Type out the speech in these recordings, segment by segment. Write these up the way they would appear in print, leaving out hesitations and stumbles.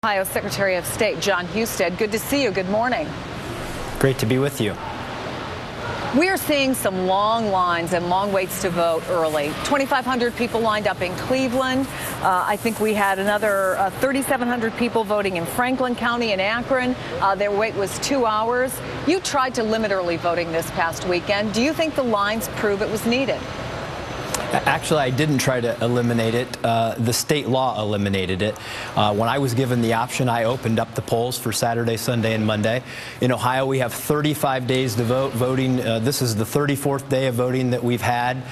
Ohio Secretary of State John Husted. Good to see you. Good morning. Great to be with you. We are seeing some long lines and long waits to vote early. 2,500 people lined up in Cleveland. I think we had another 3,700 people voting in Franklin County and Akron. Their wait was 2 hours. You tried to limit early voting this past weekend. Do you think the lines prove it was needed? Actually, I didn't try to eliminate it. The state law eliminated it. When I was given the option, I opened up the polls for Saturday, Sunday, and Monday. In Ohio, we have 35 days to vote. This is the 34th day of voting that we've had.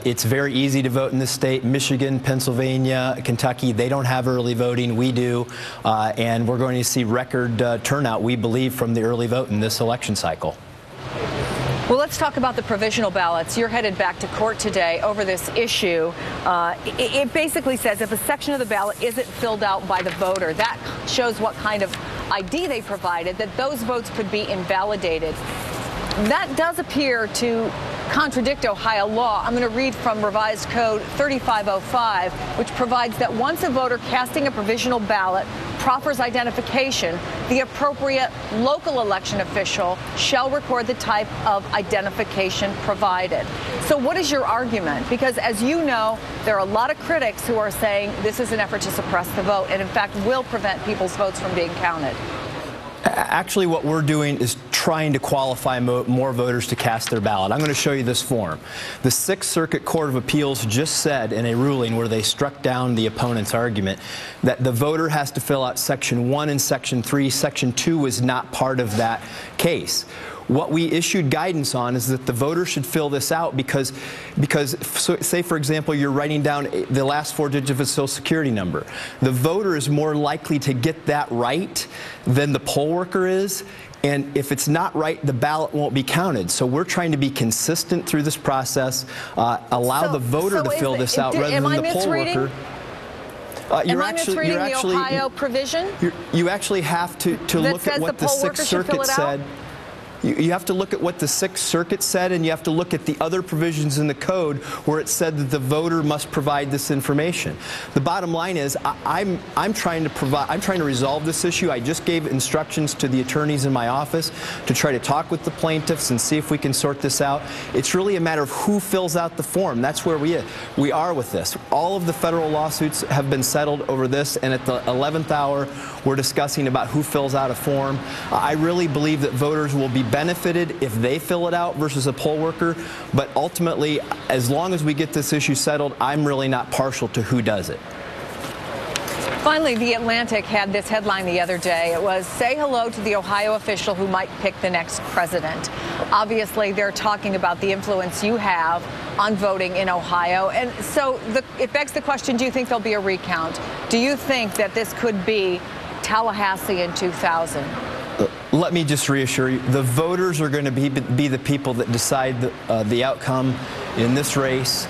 It's very easy to vote in this state. Michigan, Pennsylvania, Kentucky, they don't have early voting. We do. And we're going to see record turnout, we believe, from the early vote in this election cycle. Well, let's talk about the provisional ballots. You're headed back to court today over this issue. It basically says if a section of the ballot isn't filled out by the voter, that shows what kind of ID they provided, that those votes could be invalidated. That does appear to contradict Ohio law. I'm going to read from Revised Code 3505, which provides that once a voter casting a provisional ballot proffers identification, the appropriate local election official shall record the type of identification provided. So what is your argument? Because as you know, there are a lot of critics who are saying this is an effort to suppress the vote and in fact will prevent people's votes from being counted. Actually, what we're doing is trying to qualify more voters to cast their ballot. I'm going to show you this form. The Sixth Circuit Court of Appeals just said in a ruling where they struck down the opponent's argument that the voter has to fill out Section 1 and Section 3. Section 2 is not part of that case. What we issued guidance on is that the voter should fill this out because say, for example, you're writing down the last 4 digits of a Social Security number. The voter is more likely to get that right than the poll worker is. And if it's not right, the ballot won't be counted. So we're trying to be consistent through this process, allow the voter to fill this out rather than the poll worker. Am I misreading the Ohio provision? You actually have to look at what the Sixth Circuit said. You have to look at what the Sixth Circuit said, and you have to look at the other provisions in the code where it said that the voter must provide this information. The bottom line is, I'm trying to resolve this issue. I just gave instructions to the attorneys in my office to try to talk with the plaintiffs and see if we can sort this out. It's really a matter of who fills out the form. That's where we are with this. All of the federal lawsuits have been settled over this, and at the 11th hour, we're discussing about who fills out a form. I really believe that voters will be benefited if they fill it out versus a poll worker, but ultimately, as long as we get this issue settled, I'm really not partial to who does it. Finally, The Atlantic had this headline the other day. It was, "Say hello to the Ohio official who might pick the next president." Obviously, they're talking about the influence you have on voting in Ohio. And so it begs the question, do you think there'll be a recount? Do you think that this could be Tallahassee in 2000? Let me just reassure you, the voters are going to be the people that decide the outcome in this race.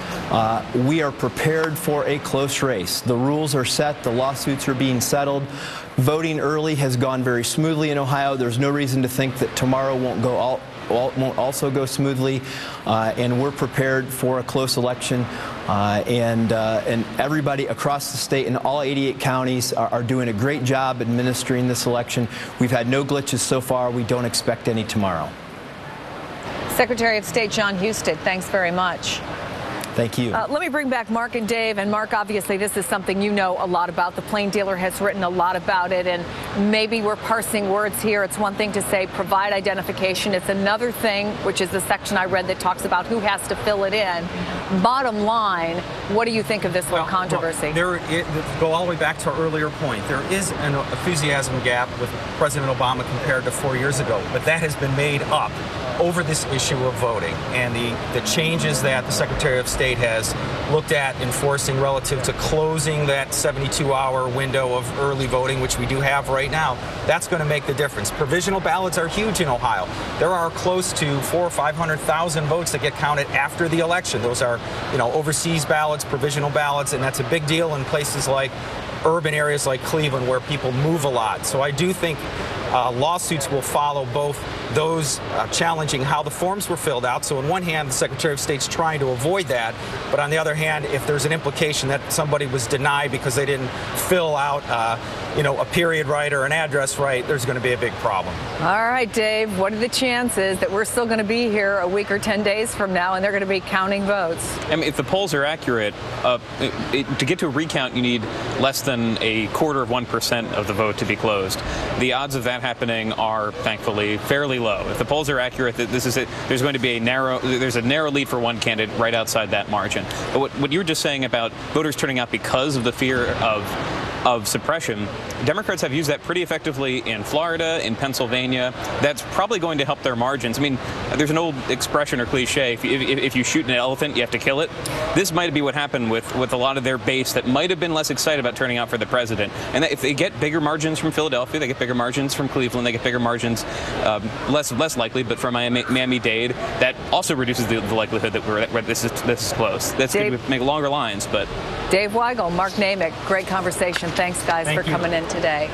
We are prepared for a close race. The rules are set. The lawsuits are being settled. Voting early has gone very smoothly in Ohio. There's no reason to think that tomorrow won't also go smoothly, and we're prepared for a close election. And everybody across the state in all 88 counties are doing a great job administering this election. We've had no glitches so far. We don't expect any tomorrow. Secretary of State John Husted, thanks very much. Thank you. Let me bring back Mark and Dave. And Mark, obviously, this is something you know a lot about. The Plain Dealer has written a lot about it, and maybe we're parsing words here. It's one thing to say provide identification. It's another thing, which is the section I read that talks about who has to fill it in. Bottom line, what do you think of this whole controversy? Go all the way back to our earlier point. There is an enthusiasm gap with President Obama compared to 4 years ago, but that has been made up over this issue of voting and the changes that the Secretary of State has looked at enforcing relative to closing that 72-hour window of early voting, which we do have right now. That's going to make the difference. Provisional ballots are huge in Ohio. There are close to 400,000 or 500,000 votes that get counted after the election. Those are, overseas ballots, provisional ballots, and that's a big deal in places like urban areas like Cleveland where people move a lot. So I do think lawsuits will follow both those challenging how the forms were filled out. So on one hand, the Secretary of State's trying to avoid that. But on the other hand, if there's an implication that somebody was denied because they didn't fill out a period right or an address right, there's going to be a big problem. All right, Dave, what are the chances that we're still going to be here a week or 10 days from now and they're going to be counting votes? I mean, if the polls are accurate, to get to a recount, you need less than 0.25% of the vote to be closed. The odds of that happening are, thankfully, fairly low. If the polls are accurate, there's going to be a narrow lead for one candidate right outside that margin. But what you were just saying about voters turning out because of the fear of suppression, Democrats have used that pretty effectively in Florida, in Pennsylvania. That's probably going to help their margins. I mean, there's an old expression or cliche, if you shoot an elephant, you have to kill it. This might be what happened with a lot of their base that might have been less excited about turning out for the president. And if they get bigger margins from Philadelphia, they get bigger margins from Cleveland, they get bigger margins, less likely, but from Miami-Dade, that also reduces the likelihood that this is close. That's going to make longer lines, but... Dave Weigel, Mark Namick, great conversation. Thanks, guys, for coming in today.